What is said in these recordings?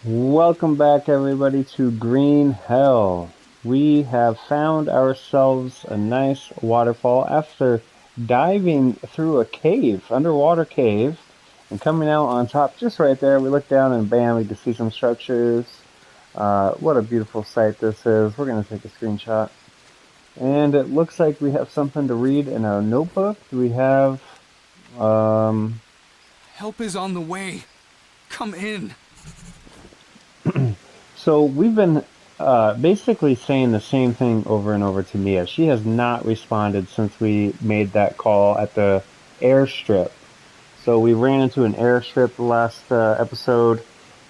Welcome back, everybody, to Green Hell. We have found ourselves a nice waterfall after diving through a cave, underwater cave, and coming out on top just right there. We look down and bam, we can see some structures. What a beautiful sight this is. We're going to take a screenshot. And it looks like we have something to read in our notebook. We have, um, Help is on the way. Come in. So we've been basically saying the same thing over and over to Mia. She has not responded since we made that call at the airstrip. So we ran into an airstrip last episode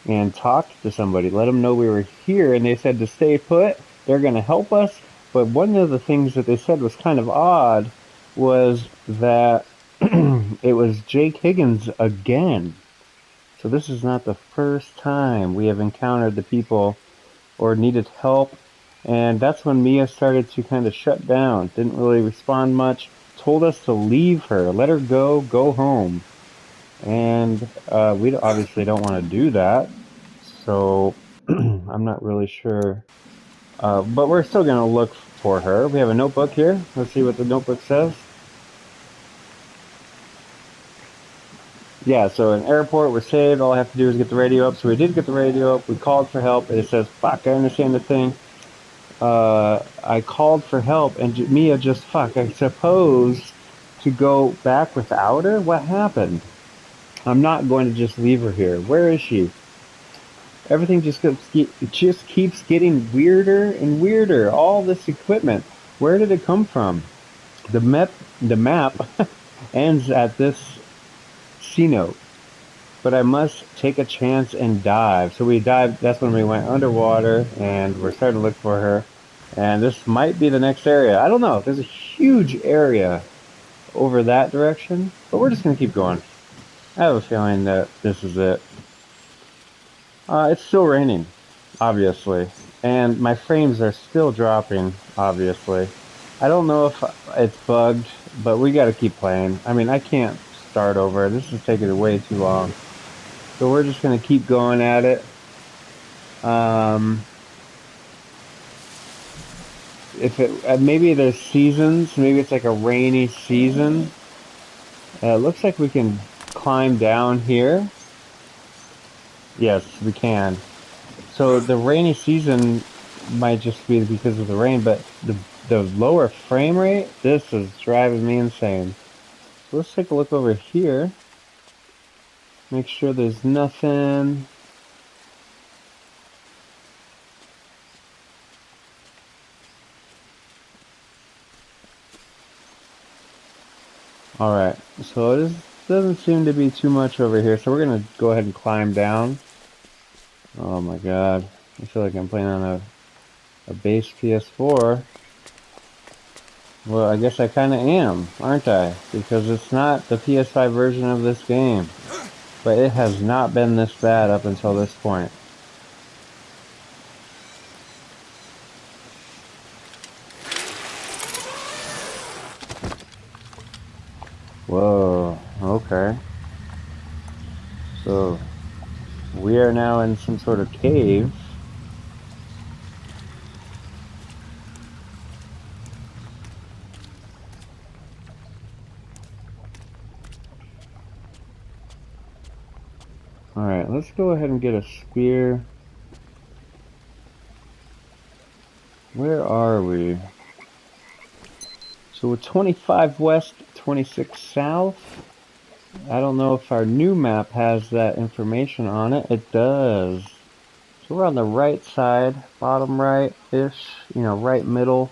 and talked to somebody, let them know we were here, and they said to stay put. They're going to help us. But one of the things that they said was kind of odd was that it was Jake Higgins again. So this is not the first time we have encountered the people or needed help. And that's when Mia started to kind of shut down, didn't really respond much, told us to leave her, let her go home. And we obviously don't want to do that. So I'm not really sure. But we're still going to look for her. We have a notebook here. Let's see what the notebook says. Yeah, so an airport, we're saved. All I have to do is get the radio up. So we did get the radio up. We called for help. And it says, fuck, I understand the thing. I called for help, and Mia just I suppose to go back without her? What happened? I'm not going to just leave her here. Where is she? Everything just keeps getting weirder and weirder. All this equipment, where did it come from? The map ends at this C note, but I must take a chance and dive. So we dived. That's when we went underwater, and we're starting to look for her. And this might be the next area. I don't know. There's a huge area over that direction, but we're just gonna keep going. I have a feeling that this is it. It's still raining, obviously, and my frames are still dropping, obviously. I don't know if it's bugged, but we gotta keep playing. I mean, I can't start over. This is taking way too long. So we're just gonna keep going at it. Um, if it maybe there's seasons, maybe it's like a rainy season. It looks like we can climb down here. Yes, we can. So the rainy season might just be because of the rain, but the lower frame rate, this is driving me insane. So let's take a look over here. Make sure there's nothing. Alright, so it doesn't seem to be too much over here, so we're gonna go ahead and climb down. Oh my god, I feel like I'm playing on a base PS4. Well, I guess I kinda am, aren't I? Because it's not the PS5 version of this game. But it has not been this bad up until this point. Whoa, okay. So, we are now in some sort of cave. Alright, let's go ahead and get a spear. Where are we? So we're 25 west, 26 south. I don't know if our new map has that information on it. It does. So we're on the right side, bottom right-ish, right middle.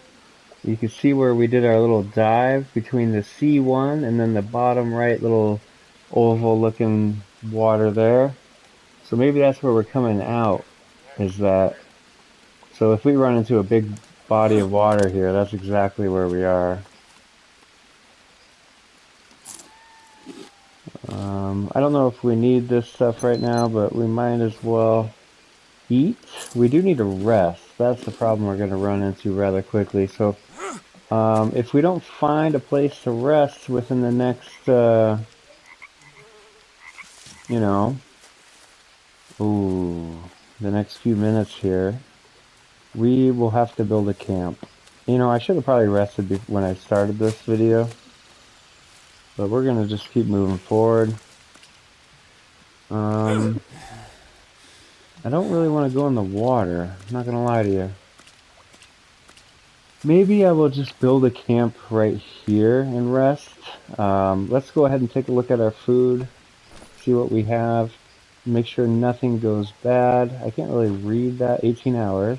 You can see where we did our little dive between the C1 and then the bottom right little oval looking water there. So maybe that's where we're coming out, is that. So if we run into a big body of water here, that's exactly where we are. I don't know if we need this stuff right now, but we might as well eat. We do need a rest. That's the problem we're going to run into rather quickly. So if we don't find a place to rest within the next, you know, ooh. the next few minutes here, we will have to build a camp. You know, I should have probably rested when I started this video, but we're gonna just keep moving forward. I don't really want to go in the water. I'm not gonna lie to you. Maybe I will just build a camp right here and rest. Let's go ahead and take a look at our food, see what we have, make sure nothing goes bad. I can't really read that. 18 hours.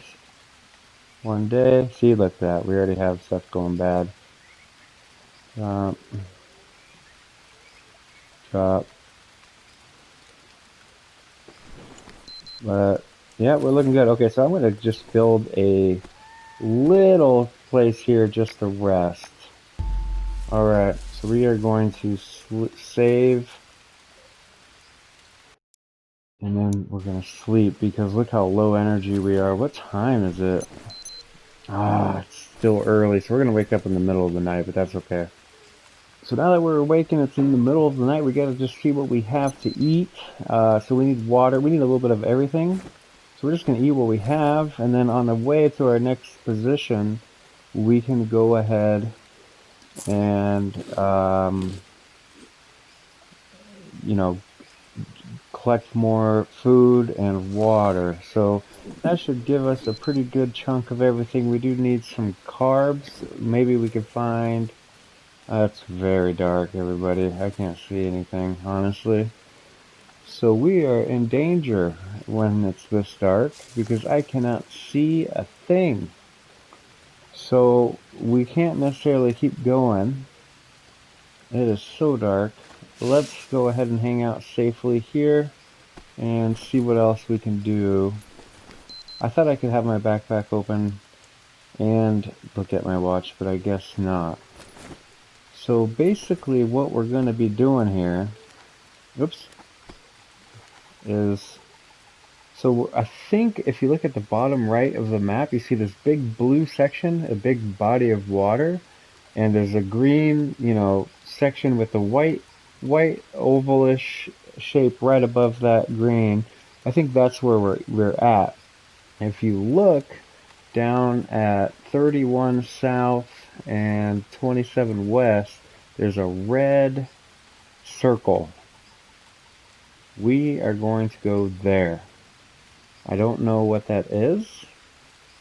1 day. See, look at that. We already have stuff going bad. Drop. But, yeah, we're looking good. Okay, so I'm going to just build a little place here just to rest. Alright, so we are going to save. And then we're going to sleep because look how low energy we are. What time is it? Ah, it's still early, so we're going to wake up in the middle of the night, but that's okay. So now that we're awake and it's in the middle of the night, we got to just see what we have to eat. So we need water. We need a little bit of everything. So we're just going to eat what we have, and then on the way to our next position, we can go ahead and, you know, collect more food and water. So that should give us a pretty good chunk of everything. We do need some carbs. Maybe we could find... it's very dark, everybody. I can't see anything, honestly. So we are in danger when it's this dark because I cannot see a thing. So we can't necessarily keep going. It is so dark. Let's go ahead and hang out safely here and see what else we can do. I thought I could have my backpack open and look at my watch, but I guess not. So basically what we're going to be doing here, oops, is, so I think if you look at the bottom right of the map, you see this big blue section, a big body of water, and there's a green, you know, section with a white ovalish shape right above that green. I think that's where we're at. If you look down at 31 south and 27 west, there's a red circle. We are going to go there. I don't know what that is,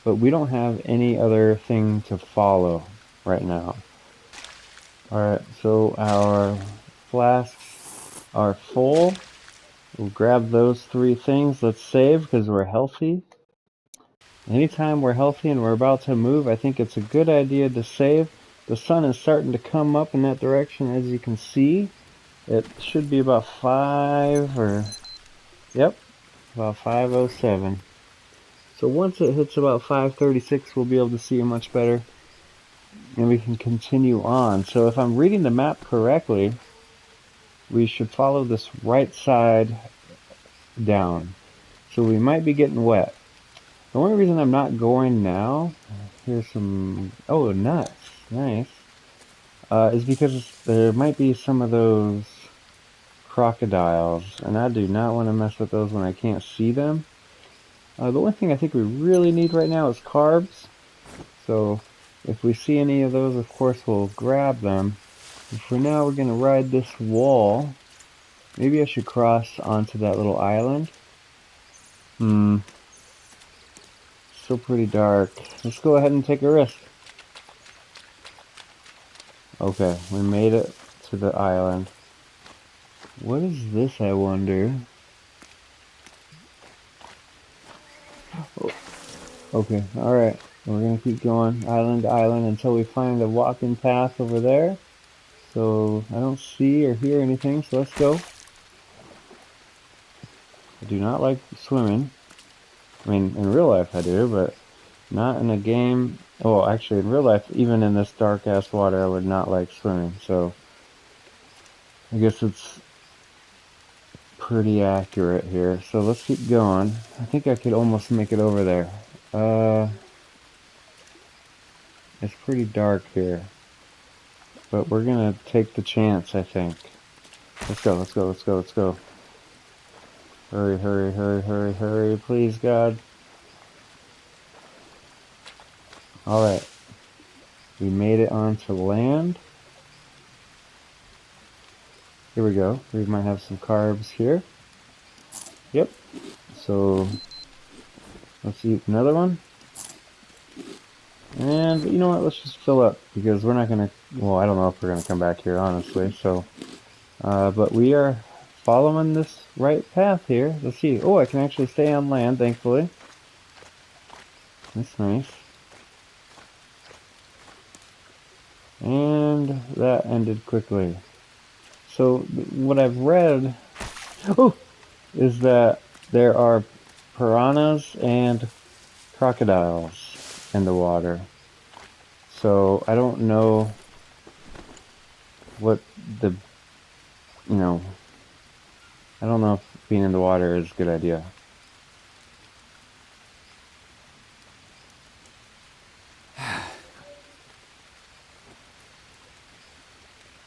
but we don't have any other thing to follow right now. Alright, so our flasks are full. We'll grab those 3 things. Let's save because we're healthy. Anytime we're healthy and we're about to move, I think it's a good idea to save. The sun is starting to come up in that direction, as you can see. It should be about 5 or... Yep, about 5:07. So once it hits about 5:36, we'll be able to see it much better. And we can continue on. So if I'm reading the map correctly, we should follow this right side down. So we might be getting wet. The only reason I'm not going now, here's some, oh, nuts, nice, is because there might be some of those crocodiles, and I do not want to mess with those when I can't see them. The only thing I think we really need right now is carbs, so if we see any of those, of course we'll grab them. And for now, we're going to ride this wall. Maybe I should cross onto that little island. Still pretty dark. Let's go ahead and take a risk. Okay, we made it to the island. What is this, I wonder? Oh, okay, alright. We're gonna keep going island to island until we find a walking path over there. So I don't see or hear anything, so let's go. I do not like swimming. I mean, in real life I do, but not in a game. Oh, actually, in real life, even in this dark-ass water, I would not like swimming. So I guess it's pretty accurate here. So let's keep going. I think I could almost make it over there. It's pretty dark here. But we're gonna take the chance, I think. Let's go, let's go, let's go, let's go. Hurry, hurry, hurry, hurry, hurry, please, God. Alright. We made it onto land. Here we go. We might have some carbs here. Yep. So, let's eat another one. And, you know what, let's just fill up, because we're not gonna, well, I don't know if we're gonna come back here, honestly, so, but we are following this right path here. Let's see. Oh, I can actually stay on land, thankfully. That's nice. And that ended quickly. So, what I've read, oh, is that there are piranhas and crocodiles in the water. So I don't know what the, you know, I don't know if being in the water is a good idea.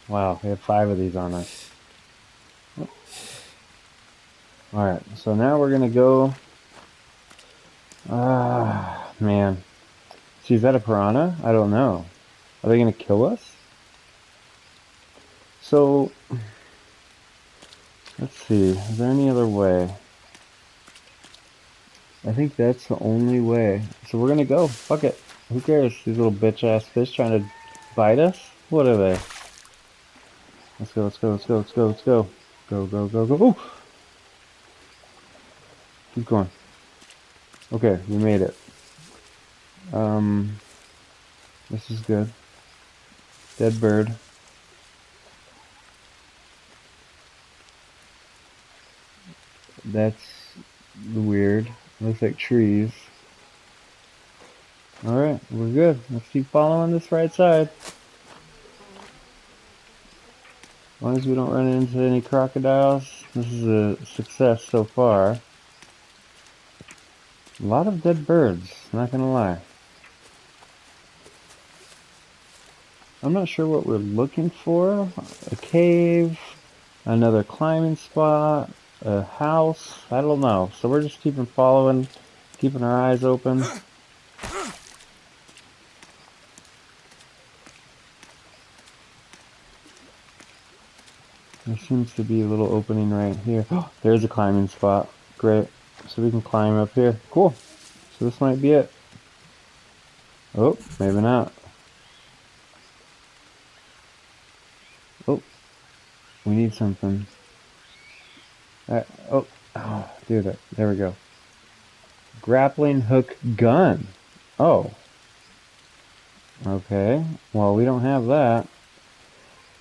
Wow, we have 5 of these on us. Alright, so now we're gonna go, man. See, is that a piranha? I don't know. Are they gonna kill us? So, let's see, is there any other way? I think that's the only way. So we're gonna go. Fuck it. Who cares? These little bitch-ass fish trying to bite us? What are they? Let's go, let's go, let's go, let's go, let's go. Go, go, go, go. Ooh! Keep going. Okay, we made it. This is good. Dead bird. That's weird. Looks like trees. Alright, we're good. Let's keep following this right side. As long as we don't run into any crocodiles, this is a success so far. A lot of dead birds, not gonna lie. I'm not sure what we're looking for. A cave, another climbing spot, a house, I don't know. So we're just keeping following, keeping our eyes open. There seems to be a little opening right here. Oh, there's a climbing spot. Great. So we can climb up here. Cool. So this might be it. Oh, maybe not. Oh, we need something. Oh, dude, there we go. Grappling hook gun. Oh. Okay. Well, we don't have that.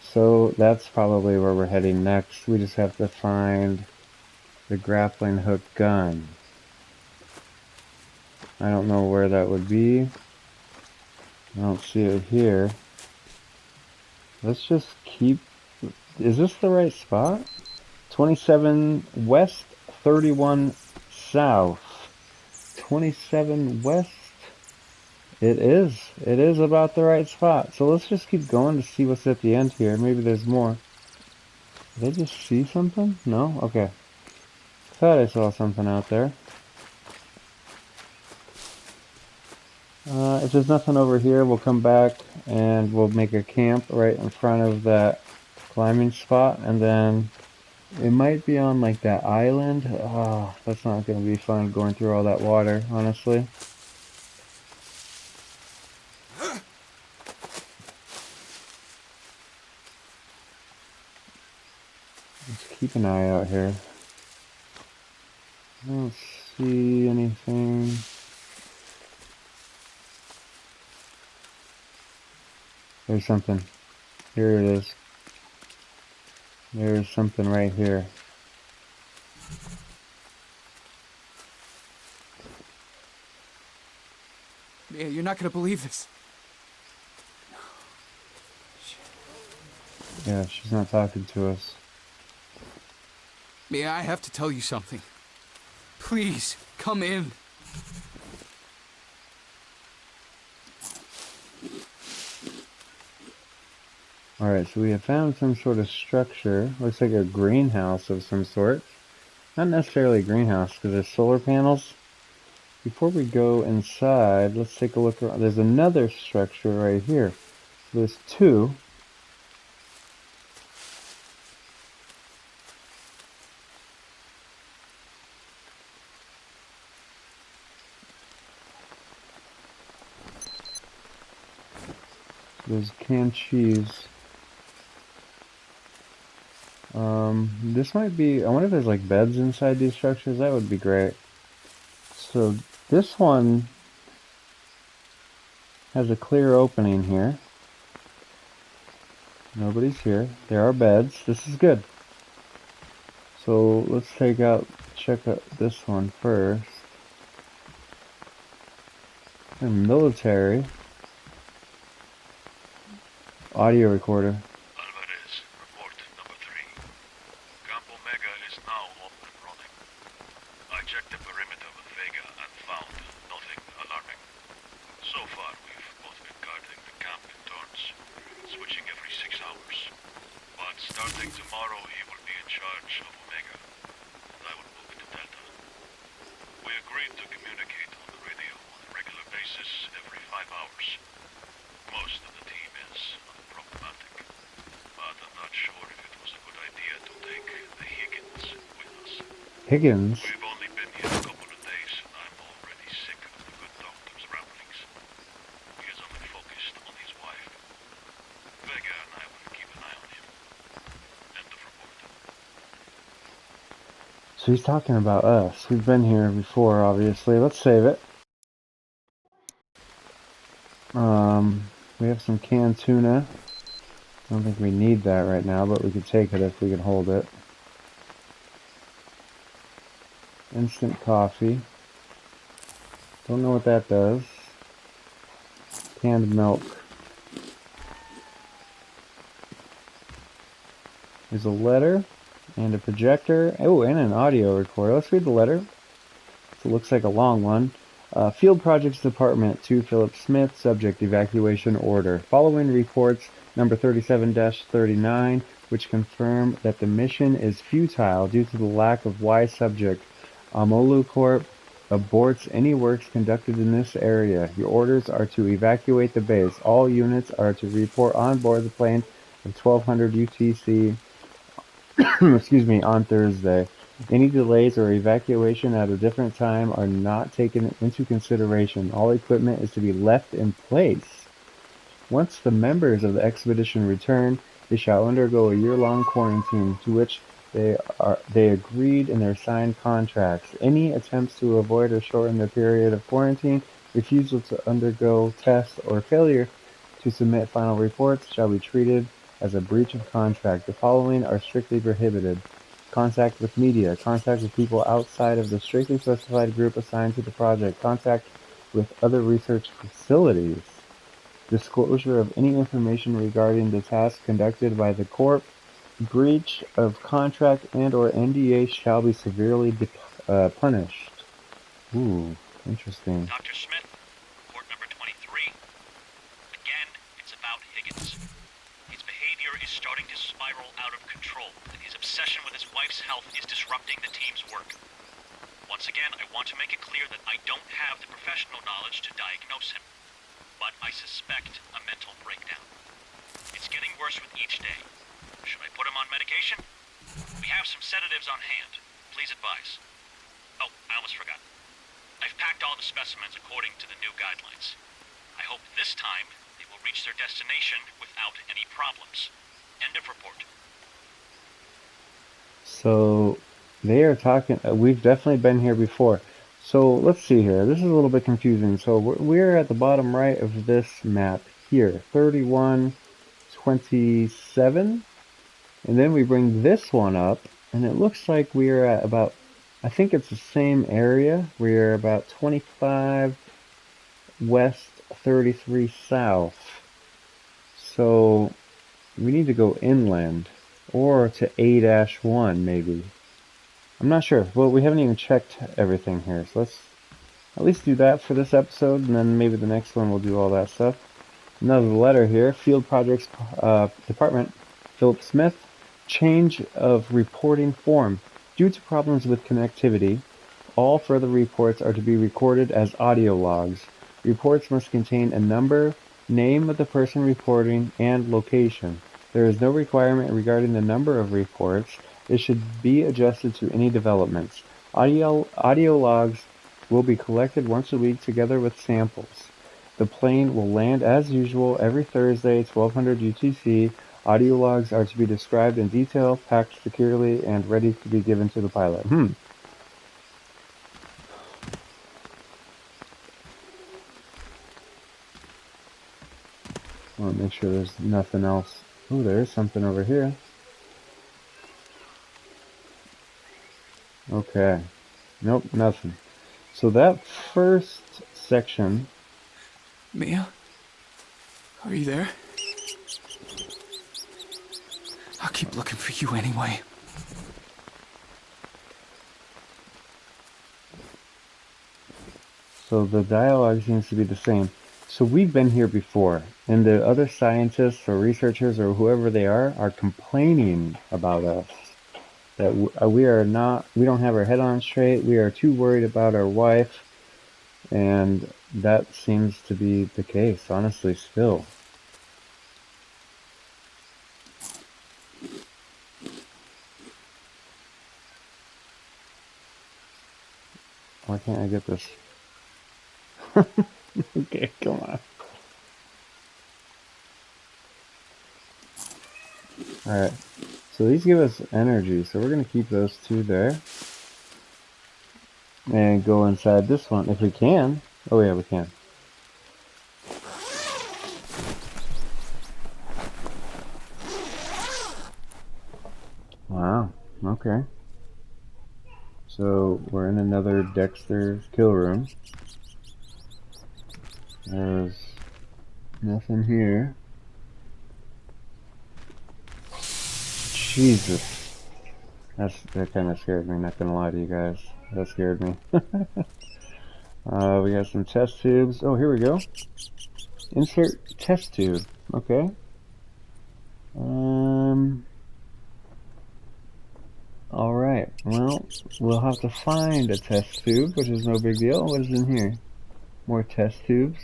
So that's probably where we're heading next. We just have to find the grappling hook gun. I don't know where that would be. I don't see it here. Let's just keep... Is this the right spot? 27 west, 31 south. 27 west? It is. It is about the right spot. So let's just keep going to see what's at the end here. Maybe there's more. Did I just see something? No? Okay. Thought I saw something out there. If there's nothing over here, we'll come back and we'll make a camp right in front of that climbing spot, and then it might be on like that island. Oh, that's not going to be fun going through all that water, honestly. Let's keep an eye out here. I don't see anything. There's something. Here it is. There's something right here. Yeah, you're not gonna believe this. Yeah, she's not talking to us. Yeah, I have to tell you something. Please, come in. Alright, so we have found some sort of structure. Looks like a greenhouse of some sort. Not necessarily a greenhouse, because there's solar panels. Before we go inside, let's take a look around. There's another structure right here. There's two. There's canned cheese. This might be, I wonder if there's like beds inside these structures. That would be great. So this one has a clear opening here. Nobody's here. There are beds. This is good. So let's check out this one first. And military audio recorder. Alvarez, report number 3. Camp Omega is now up and running. I checked the perimeter with Vega and found nothing alarming. So far, we've both been guarding the camp in turns, switching every 6 hours. But starting tomorrow, he will be in charge of Omega, and I will move into Delta. We agreed to communicate on the radio on a regular basis every 5 hours. Most of the team is unproblematic, but I'm not sure if it was a good idea to take the Higgins with us. Higgins? We've only been here a couple of days, and I'm already sick of the good doctor's ramblings. He is only focused on his wife. Vega and I will keep an eye on him. End of report. So he's talking about us. We've been here before, obviously. Let's save it. We have some canned tuna. I don't think we need that right now, but we could take it if we could hold it. Instant coffee. Don't know what that does. Canned milk. There's a letter and a projector. Oh, and an audio recorder. Let's read the letter. So it looks like a long one. Field Projects Department to Philip Smith, subject evacuation order. Following reports number 37-39, which confirm that the mission is futile due to the lack of Y subject. Amolu Corp aborts any works conducted in this area. Your orders are to evacuate the base. All units are to report on board the plane at 1200 UTC excuse me, on Thursday. Any delays or evacuation at a different time are not taken into consideration. All equipment is to be left in place. Once the members of the expedition return, they shall undergo a year-long quarantine to which they agreed in their signed contracts. Any attempts to avoid or shorten the period of quarantine, refusal to undergo tests, or failure to submit final reports shall be treated as a breach of contract. The following are strictly prohibited: contact with media, contact with people outside of the strictly specified group assigned to the project, contact with other research facilities, disclosure of any information regarding the task conducted by the Corp, breach of contract and or NDA shall be severely punished. Ooh, interesting. Dr. Smith, report number 23. Again, it's about Higgins. His behavior is starting to spiral out of control, and his obsession with his wife's health is disrupting the team's work. Once again, I want to make it clear that I don't have the professional knowledge to diagnose him, but I suspect a mental breakdown. It's getting worse with each day. Should I put him on medication? We have some sedatives on hand. Please advise. Oh, I almost forgot. I've packed all the specimens according to the new guidelines. I hope this time they will reach their destination without any problems. End of report. So they are talking, we've definitely been here before. So let's see here. This is a little bit confusing. So we're at the bottom right of this map here, 3127. And then we bring this one up, and it looks like we are at about, I think it's the same area. We are about 25 west, 33 south. So we need to go inland, or to A-1 maybe. I'm not sure. Well, we haven't even checked everything here, so let's at least do that for this episode, and then maybe the next one we'll do all that stuff. Another letter here. Field Projects Department, Philip Smith. Change of reporting form. Due to problems with connectivity, all further reports are to be recorded as audio logs. Reports must contain a number, name of the person reporting, and location. There is no requirement regarding the number of reports. It should be adjusted to any developments. Audio logs will be collected once a week together with samples. The plane will land as usual every Thursday, 1200 UTC. Audio logs are to be described in detail, packed securely, and ready to be given to the pilot. I want to make sure there's nothing else. Oh, there is something over here. Okay. Nope, nothing. So that first section... Mia? Are you there? I'll keep looking for you anyway. So the dialogue seems to be the same. So we've been here before, and the other scientists or researchers or whoever they are complaining about us. That we don't have our head on straight, we are too worried about our wife, and that seems to be the case, honestly, still. Why can't I get this? Okay, come on. Alright, so these give us energy, so we're going to keep those two there. And go inside this one, if we can. Oh yeah, we can. Wow, okay. So we're in another Dexter kill room. There's nothing here. Jesus. That kind of scared me, not gonna lie to you guys. That scared me. We got some test tubes. Oh, here we go. Insert test tube. Okay. Alright. Well, we'll have to find a test tube, which is no big deal. What is in here? More test tubes.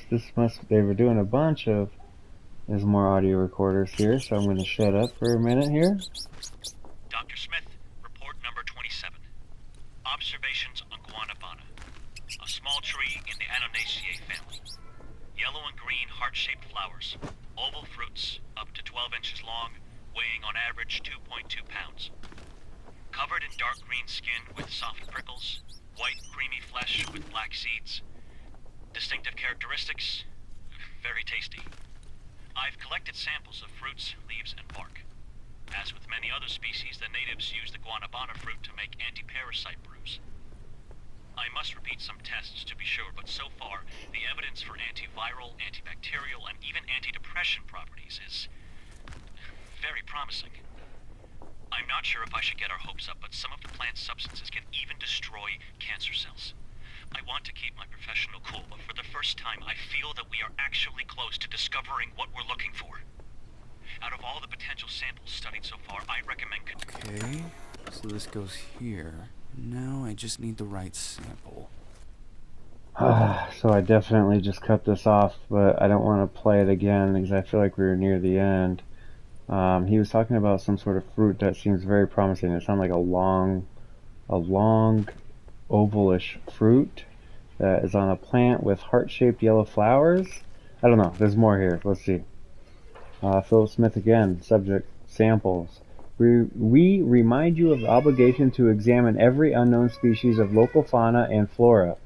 They were doing a bunch of... There's more audio recorders here, so I'm going to shut up for a minute here. Dr. Smith, report number 27. Observations on Guanabana. A small tree in the Anonaceae family. Yellow and green heart-shaped flowers. Oval fruits, up to 12 inches long, weighing on average 2.2 pounds. Covered in dark green skin with soft prickles. White creamy flesh with black seeds. Distinctive characteristics, very tasty. I've collected samples of fruits, leaves, and bark. As with many other species, the natives use the guanabana fruit to make anti-parasite brews. I must repeat some tests to be sure, but so far, the evidence for antiviral, antibacterial, and even antidepressant properties is very promising. I'm not sure if I should get our hopes up, but some of the plant substances can even destroy cancer cells. I want to keep my professional cool, but for the first time, I feel that we are actually close to discovering what we're looking for. Out of all the potential samples studied so far, I recommend... Okay, so this goes here. Now I just need the right sample. So I definitely just cut this off, but I don't want to play it again because I feel like we were near the end. He was talking about some sort of fruit that seems very promising. It sounded like a long ovalish fruit that is on a plant with heart-shaped yellow flowers. I don't know. There's more here. Let's see. Philip Smith again. Subject: samples. We remind you of the obligation to examine every unknown species of local fauna and flora.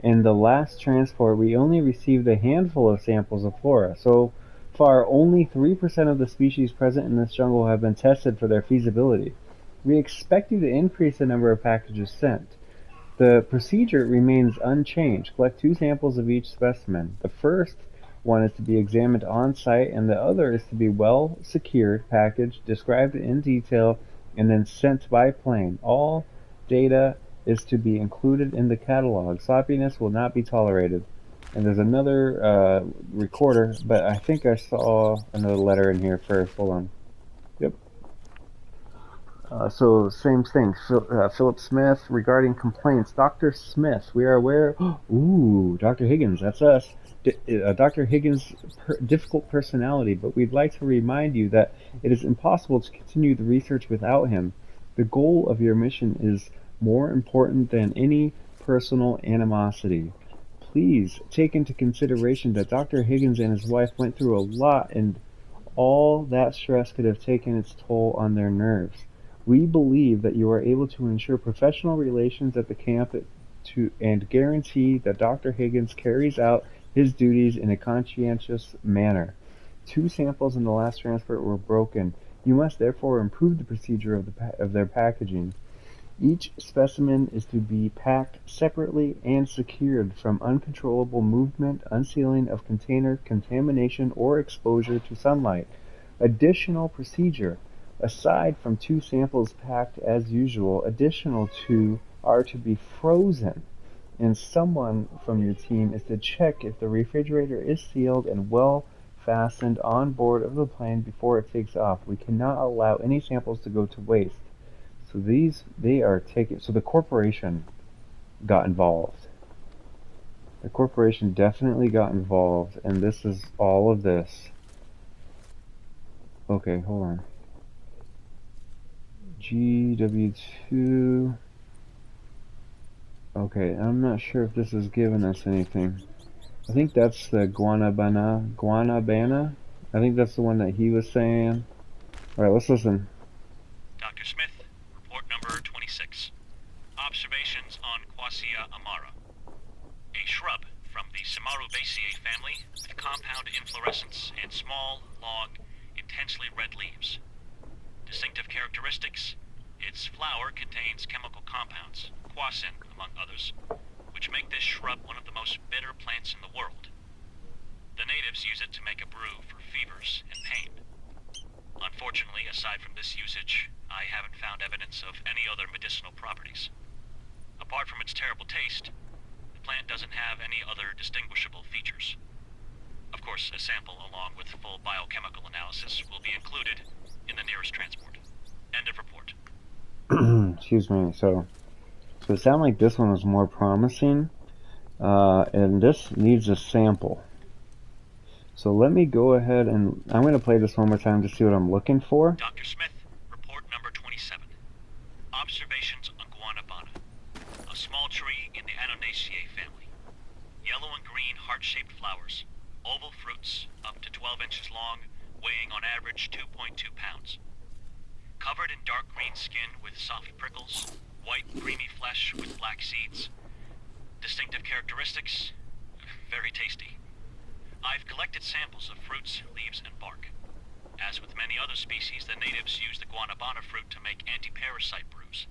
In the last transport, we only received a handful of samples of flora. So far, only 3% of the species present in this jungle have been tested for their feasibility. We expect you to increase the number of packages sent. The procedure remains unchanged. Collect 2 samples of each specimen. The first one is to be examined on site, and the other is to be well secured, packaged, described in detail, and then sent by plane. All data is to be included in the catalog. Sloppiness will not be tolerated. And there's another recorder, but I think I saw another letter in here first. Hold on. Yep. So same thing. Philip Smith regarding complaints. Dr. Smith, we are aware. Ooh, Dr. Higgins, that's us. Dr. Higgins' difficult personality, but we'd like to remind you that it is impossible to continue the research without him. The goal of your mission is more important than any personal animosity. Please take into consideration that Dr. Higgins and his wife went through a lot, and all that stress could have taken its toll on their nerves. We believe that you are able to ensure professional relations at the camp and guarantee that Dr. Higgins carries out his duties in a conscientious manner. 2 samples in the last transport were broken. You must therefore improve the procedure of their packaging. Each specimen is to be packed separately and secured from uncontrollable movement, unsealing of container, contamination, or exposure to sunlight. Additional procedure. Aside from 2 samples packed as usual, additional 2 are to be frozen, and someone from your team is to check if the refrigerator is sealed and well fastened on board of the plane before it takes off. We cannot allow any samples to go to waste. So they are taken. So the corporation got involved. The corporation definitely got involved, and this is all of this. Okay, hold on. GW2. Okay, I'm not sure if this is giving us anything. I think that's the Guanabana. I think that's the one that he was saying. Alright, let's listen. Dr. Smith, report number 26. Observations on Quassia amara. A shrub from the Samarubaceae family with compound inflorescence and small, long, intensely red leaves. Distinctive characteristics: its flower contains chemical compounds, quassin among others, which make this shrub one of the most bitter plants in the world. The natives use it to make a brew for fevers and pain. Unfortunately, aside from this usage, I haven't found evidence of any other medicinal properties. Apart from its terrible taste, the plant doesn't have any other distinguishable features. Of course, a sample along with full biochemical analysis will be included in the nearest transport. End of report. Excuse me. So it sounded like this one was more promising, and this needs a sample. So let me go ahead and I'm going to play this one more time to see what I'm looking for. Dr. Smith, report number 27. Observations on Guanabana, a small tree in the Anonaceae family. Yellow and green heart-shaped flowers, oval fruits up to 12 inches long, weighing on average 2.2 pounds. Covered in dark green skin with soft prickles, white creamy flesh with black seeds. Distinctive characteristics: very tasty. I've collected samples of fruits, leaves, and bark. As with many other species, the natives use the guanabana fruit to make anti-parasite brews.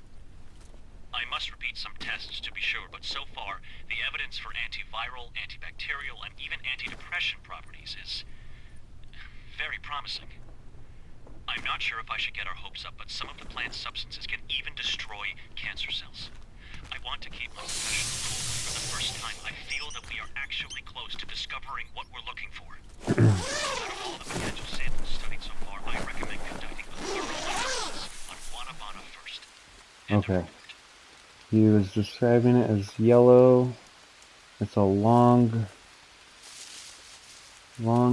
I must repeat some tests to be sure, but so far, the evidence for antiviral, antibacterial, and even antidepressant properties is very promising. I'm not sure if I should get our hopes up, but some of the plant's substances can even destroy cancer cells. I want to keep my professional cool. For the first time, I feel that we are actually close to discovering what we're looking for. Out of all the potential samples studied so far, I recommend conducting a thorough analysis on guanabana first. Okay. He was describing it as yellow. It's a long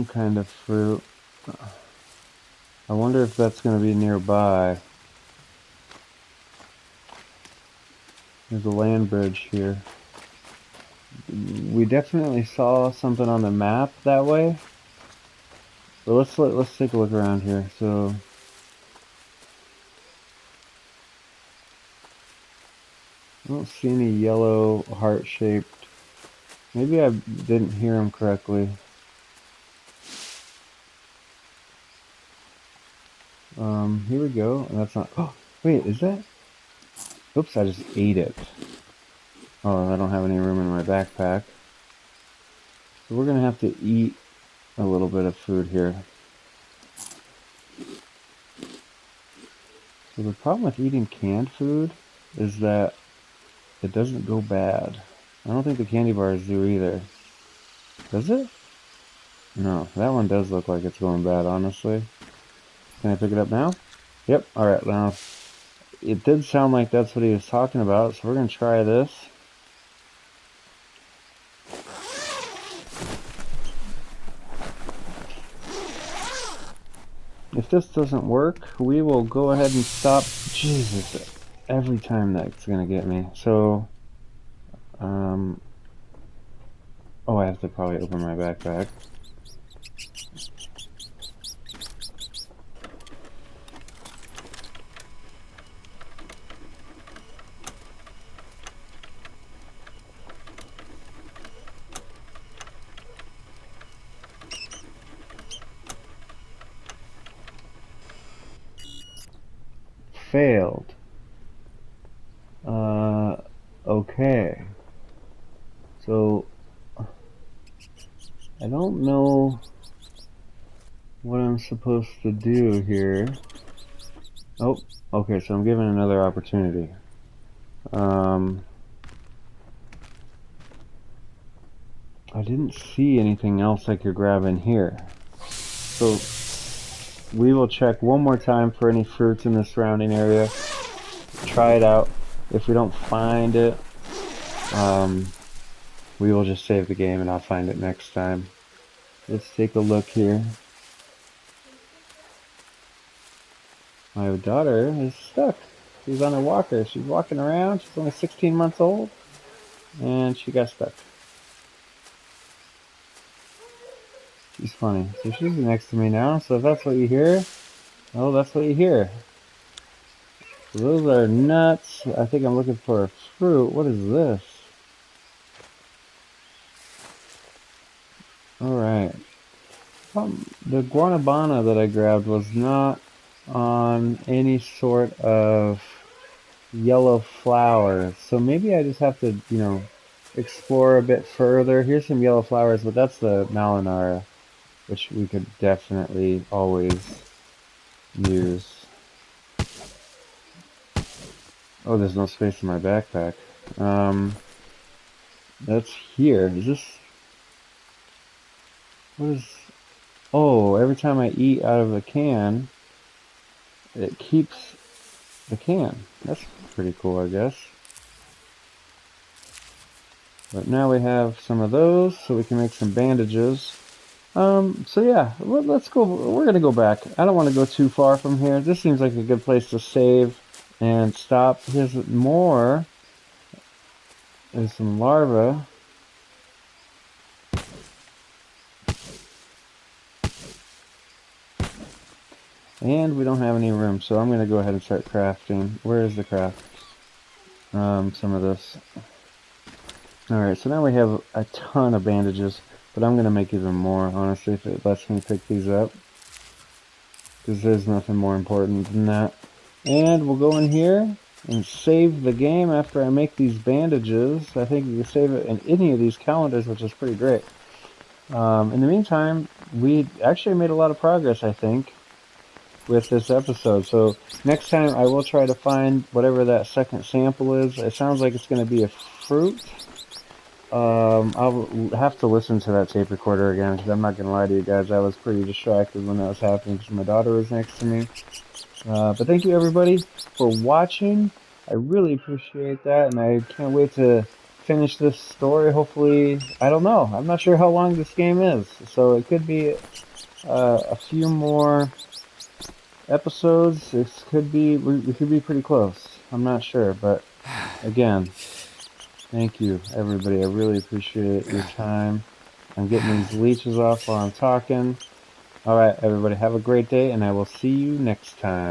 kind of fruit. I wonder if that's going to be nearby. There's a land bridge here. We definitely saw something on the map that way. But let's take a look around here. So I don't see any yellow heart-shaped. Maybe I didn't hear him correctly. Here we go. And that's not. Oh, wait, is that? Oops, I just ate it. Oh, I don't have any room in my backpack. So we're gonna have to eat a little bit of food here. So the problem with eating canned food is that it doesn't go bad. I don't think the candy bars do either. Does it? No, that one does look like it's going bad, honestly. Can I pick it up now? Yep, alright, now it did sound like that's what he was talking about, so we're gonna try this. If this doesn't work, we will go ahead and stop. Jesus, every time that's gonna get me. So, oh, I have to probably open my backpack. Failed. Okay. So, I don't know what I'm supposed to do here. Oh, okay, so I'm given another opportunity. I didn't see anything else I could grab in here. So, we will check one more time for any fruits in the surrounding area. Try it out. If we don't find it, we will just save the game and I'll find it next time. Let's take a look here. My daughter is stuck. She's on a walker. She's walking around. She's only 16 months old. And she got stuck. She's funny. So she's next to me now. So if that's what you hear, oh, that's what you hear. So those are nuts. I think I'm looking for a fruit. What is this? Alright. The guanabana that I grabbed was not on any sort of yellow flowers. So maybe I just have to, you know, explore a bit further. Here's some yellow flowers, but that's the malinara, which we could definitely always use. Oh, there's no space in my backpack. That's here. Is this... What is... Oh, every time I eat out of a can, it keeps the can. That's pretty cool, I guess. But now we have some of those, so we can make some bandages. So yeah, let's go. We're gonna go back. I don't want to go too far from here. This seems like a good place to save and stop. Here's more. There's some larvae. And we don't have any room, so I'm going to go ahead and start crafting. Where is the craft? Some of this. Alright, so now we have a ton of bandages, but I'm going to make even more, honestly, if it lets me pick these up. Because there's nothing more important than that. And we'll go in here and save the game after I make these bandages. I think you can save it in any of these calendars, which is pretty great. In the meantime, we actually made a lot of progress, I think, with this episode. So next time I will try to find whatever that second sample is. It sounds like it's going to be a fruit. I'll have to listen to that tape recorder again, because I'm not going to lie to you guys, I was pretty distracted when that was happening because my daughter was next to me. But thank you everybody for watching. I really appreciate that, and I can't wait to finish this story. Hopefully, I don't know, I'm not sure how long this game is, so it could be a few more episodes. It could be, we could be pretty close. I'm not sure, but again, thank you everybody. I really appreciate your time. I'm getting these leeches off while I'm talking. Alright everybody, have a great day, and I will see you next time.